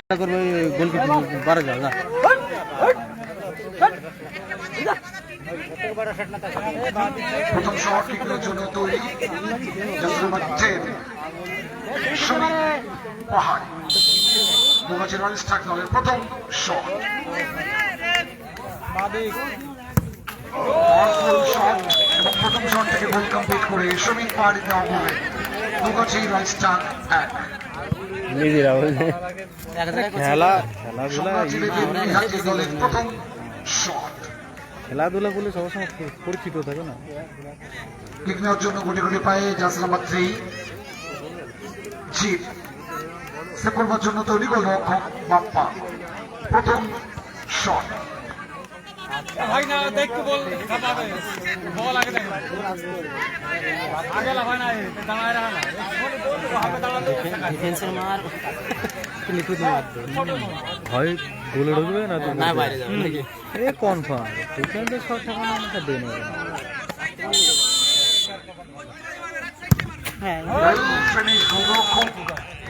করবে গোলকিপার 12 যাও না প্রথম শট কিকের জন্য তৈরি জাসরাবাদ 10 শনি পাহাড় দুগাছি রয়্যাল স্টার দলের প্রথম শট এবং প্রথম শট থেকে গোল কমপ্লিট করে শনি পাহাড়ি দেওয়া হবে দুগাছি রয়্যাল স্টার 1 দলের প্রথম শট খেলাধুলা বলে সবসময় পরিচিত থাকে না কিক নেওয়ার জন্য গুটি গুটি পায়ে জাসরাবাদ 3 জিত সেভ করবার জন্য তৈরি গোলরক্ষক বাপ্পা প্রথম শট ভাই না দেখতে বল খাপাবে বল আগে দেখ আগে লাভাই না দাঁড়ায় রাখা না হাতে দাঁড়ালে ডিফেন্সের মার লিকুইড মার হয় গোলে ঢুকবে না তো না বাইরে যাবে নাকি এ কনফার্ম ডিফেন্সের শট থাকা আমাকে দেন হ্যাঁ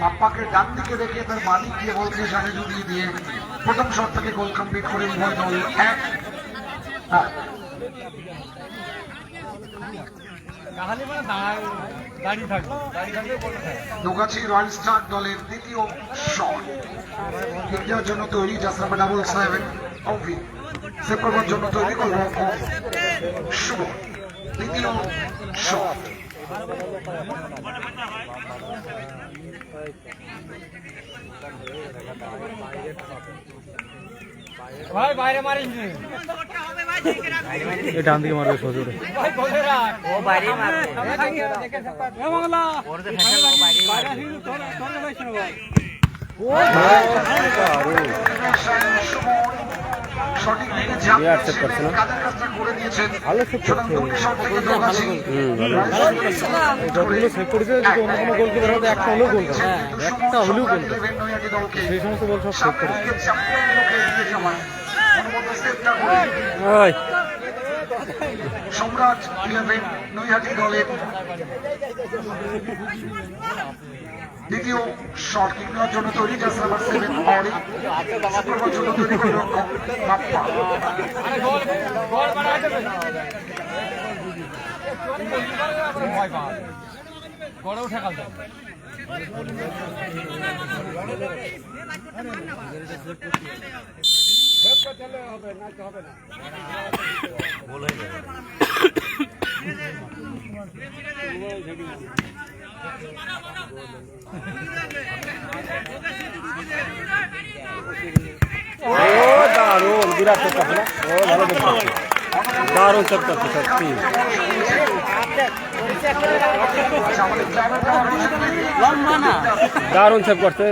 বাপ্পাকে ডান দিকে রেখে তার মালিক গিয়ে বলছে সাড়ে জুড়িয়ে দিয়ে প্রথম শট থেকে গোল কমপ্লিট করে উভয় দল 1 দুগাছি রয়্যাল স্টার দলের দ্বিতীয় শট কিক দেওয়ার জন্য তৈরি জাসরাবাদ 7 অভি সেভ করবার জন্য তৈরি গোলরক্ষক শুভ দ্বিতীয় শট ভাই বাইরে মারিস নি এই ডান দিকে মারবে সজোরে ভাই বলে রাখ ও বাইরে মারবে এ বাংলা ওর তো ফ্যাশন ও বাইরে মারবে তোর ভাই শুনো ভাই ও ভাই সঠিক দিকে জাম্প করছেন কাদের কাজটা করে দিয়েছেন ভালো সেভ করছে শট থেকে দুগাছি যতগুলো সেভ করেছে যদি অন্য কোনো গোলকিপার হতো একটা হলেও গোল করে একটা হলেও গোল করে সেই সমস্ত বল সব সেভ করে সম্রাট 11 নৈহাটি দলের দ্বিতীয় শট কিক নেওয়ার জন্য তৈরি জাসরাবাদ 7 অরি শুক্রবার জন্য তৈরি গোলরক্ষক বাপ্পা গোল বানায় দেবে ভয় পা গড়ে উঠে কাল হবে না হবে না বল হয়ে যাবে ও দারুণ বিরাট সেভ করছে ও ভালো সেভ করছে দারুণ সেভ করছে সত্যি দারুণ সেভ করছে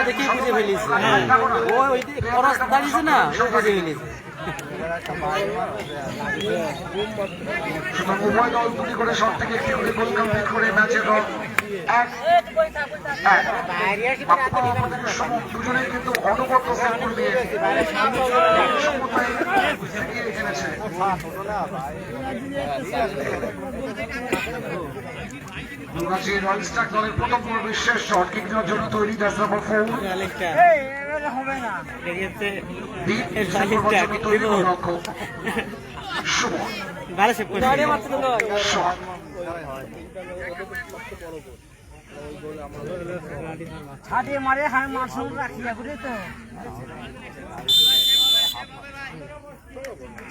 দেখি বুঝে ফেলিস ও ওই দাঁড়িয়েছে না বুঝে ফেলিস উভয় দল দুটি করে শট থেকে একটি করে গোল কমপ্লিট করে ম্যাচের রং 1 দুজনেই কিন্তু অনবদ্য সেভ করে দিয়ে সমতায় এগিয়ে এনেছে দুগাছি রয়্যাল স্টার দলের প্রথম পর্বের শেষ শট কিক নেওয়ার জন্য তৈরি জাসরাবাদ 4 হবে না তৈরি গোলরক্ষক শুভ ভালো সেভ করছে শট ছাড়িয়ে মারে হ্যাঁ মারসুন রাখিয়া করে তো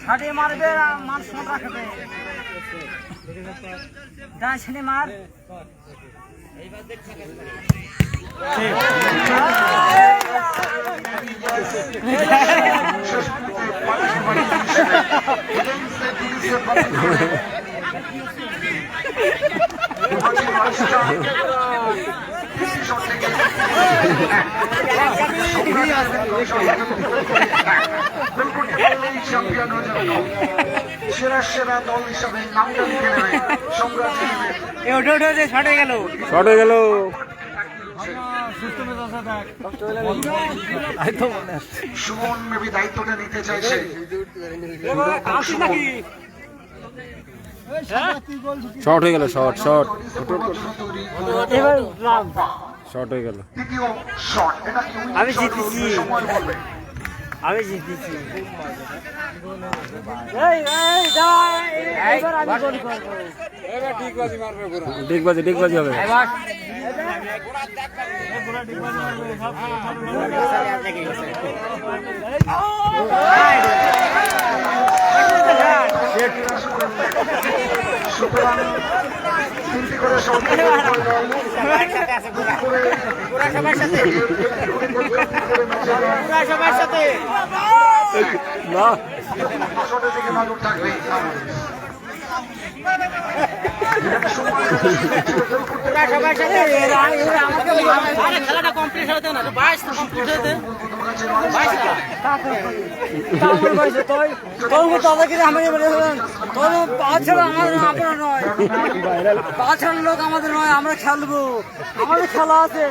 ছাড়িয়ে মারবে মারসুন রাখবে ডান ছেলে মার সেরা সেরা দল হিসাবে নামটা লিখে নেবে সম্রাট শর্ট হয়ে গেল সুমন মেবি দায়িত্বটা নিতে চাইছে শর্ট হয়ে গেল শর্ট শর্ট হয়ে গেল। দ্বিতীয় শট, এটা কি উইনিং আমি শট জিতেছি। বলবে, সময় বলবে। আমি জিতেছি। এবার আমি গোল করবো। ডিগবাজি হবে। সুতরাং 3টি করে শট করে না শটের দিকে নজর থাকবে। খেলাটা কমপ্লিট হতে না 22 কমপ্লিট হতে লোক আমাদের নয়, আমরা খেলবো, আমাদের খেলা আছে।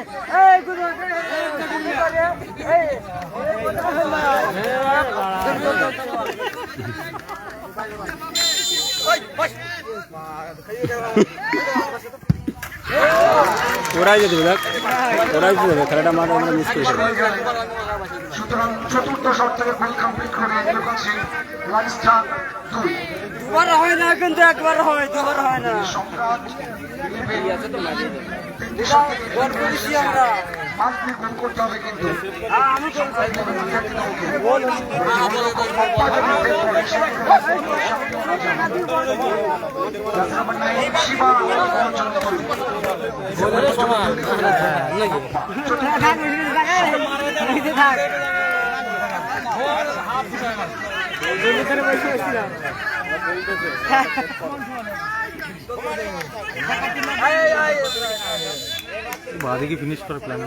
ওরাই যেতে দেখ, ওরাই যেতে দেবে, খেলাটা মাঠে আমরা মিস করি। সুতরাং চতুর্থ শট থেকে গোল কমপ্লিট করে দেখাচ্ছি রাজস্থান 2। দুবার হয় না, কিন্তু একবার হয়, দুবার হয় না। সম্রাট গোল করেছি আমরা। মান্থলি গোল করতে হবে কিন্তু আমি গোল বাদিকে ফিনিশ করার প্ল্যান।